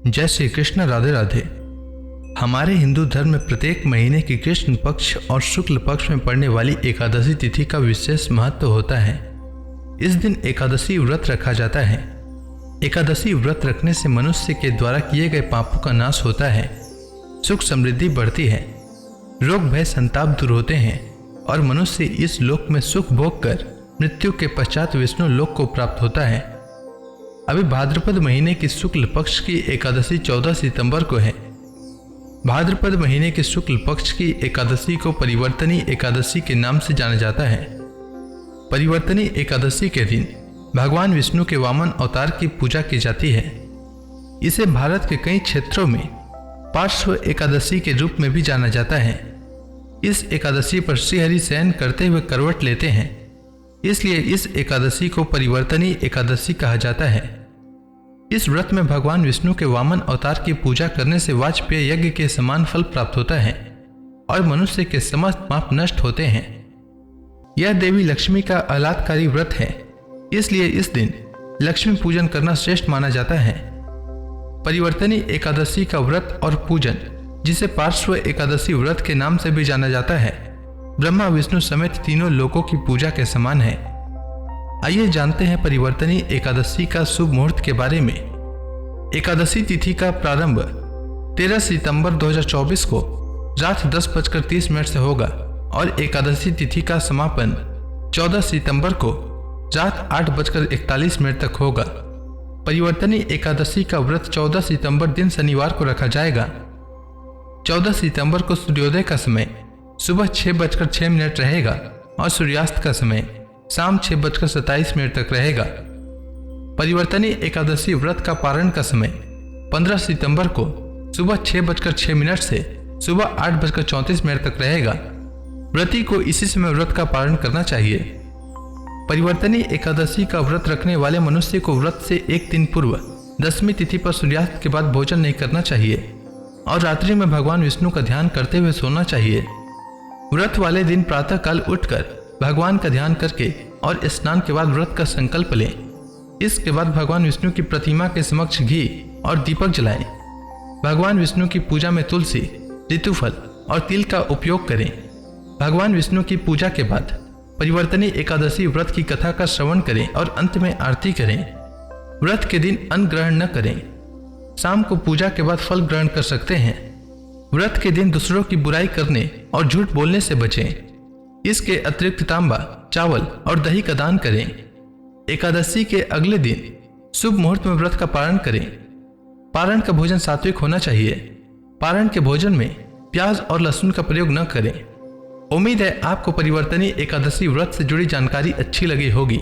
जय श्री कृष्ण। राधे राधे। हमारे हिंदू धर्म में प्रत्येक महीने की कृष्ण पक्ष और शुक्ल पक्ष में पड़ने वाली एकादशी तिथि का विशेष महत्व होता है। इस दिन एकादशी व्रत रखा जाता है। एकादशी व्रत रखने से मनुष्य के द्वारा किए गए पापों का नाश होता है, सुख समृद्धि बढ़ती है, रोग भय संताप दूर होते हैं और मनुष्य इस लोक में सुख भोग कर मृत्यु के पश्चात विष्णु लोक को प्राप्त होता है। अभी भाद्रपद महीने की शुक्ल पक्ष की एकादशी 14 सितंबर को है। भाद्रपद महीने के शुक्ल पक्ष की एकादशी को परिवर्तनी एकादशी के नाम से जाना जाता है। परिवर्तनी एकादशी के दिन भगवान विष्णु के वामन अवतार की पूजा की जाती है। इसे भारत के कई क्षेत्रों में पार्श्व एकादशी के रूप में भी जाना जाता है। इस एकादशी पर श्रीहरि शयन करते हुए करवट लेते हैं, इसलिए इस एकादशी को परिवर्तनी एकादशी कहा जाता है। इस व्रत में भगवान विष्णु के वामन अवतार की पूजा करने से वाजपेय यज्ञ के समान फल प्राप्त होता है और मनुष्य के समस्त पाप नष्ट होते हैं। यह देवी लक्ष्मी का आह्लादकारी व्रत है, इसलिए इस दिन लक्ष्मी पूजन करना श्रेष्ठ माना जाता है। परिवर्तनी एकादशी का व्रत और पूजन, जिसे पार्श्व एकादशी व्रत के नाम से भी जाना जाता है, ब्रह्मा विष्णु समेत तीनों लोकों की पूजा के समान है। आइए जानते हैं परिवर्तनी एकादशी का शुभ मुहूर्त के बारे में। एकादशी तिथि का प्रारंभ 13 सितंबर 2024 को रात 10:30 से होगा और एकादशी तिथि का समापन 14 सितंबर को रात 8:41 तक होगा। परिवर्तनी एकादशी का व्रत 14 सितंबर दिन शनिवार को रखा जाएगा। 14 सितंबर को सूर्योदय का समय सुबह 6:06 रहेगा और सूर्यास्त का समय शाम 6:27 तक रहेगा। परिवर्तनी एकादशी व्रत का पारण का समय 15 सितंबर को सुबह 6:06 से सुबह 8:34 तक रहेगा। व्रती को इसी समय व्रत का पारण करना चाहिए। परिवर्तनी एकादशी का व्रत रखने वाले मनुष्य को व्रत से एक दिन पूर्व दशमी तिथि पर सूर्यास्त के बाद भोजन नहीं करना चाहिए और रात्रि में भगवान विष्णु का ध्यान करते हुए सोना चाहिए। व्रत वाले दिन प्रातः काल उठकर भगवान का ध्यान करके और स्नान के बाद व्रत का संकल्प लें। इसके बाद भगवान विष्णु की प्रतिमा के समक्ष घी और दीपक जलाएं। भगवान विष्णु की पूजा में तुलसी, ऋतुफल और तिल का उपयोग करें। भगवान विष्णु की पूजा के बाद परिवर्तनी एकादशी व्रत की कथा का श्रवण करें और अंत में आरती करें। व्रत के दिन अन्न ग्रहण न करें। शाम को पूजा के बाद फल ग्रहण कर सकते हैं। व्रत के दिन दूसरों की बुराई करने और झूठ बोलने से बचें। इसके अतिरिक्त तांबा, चावल और दही का दान करें। एकादशी के अगले दिन शुभ मुहूर्त में व्रत का पारण करें। पारण का भोजन सात्विक होना चाहिए। पारण के भोजन में प्याज और लहसुन का प्रयोग न करें। उम्मीद है आपको परिवर्तनी एकादशी व्रत से जुड़ी जानकारी अच्छी लगी होगी।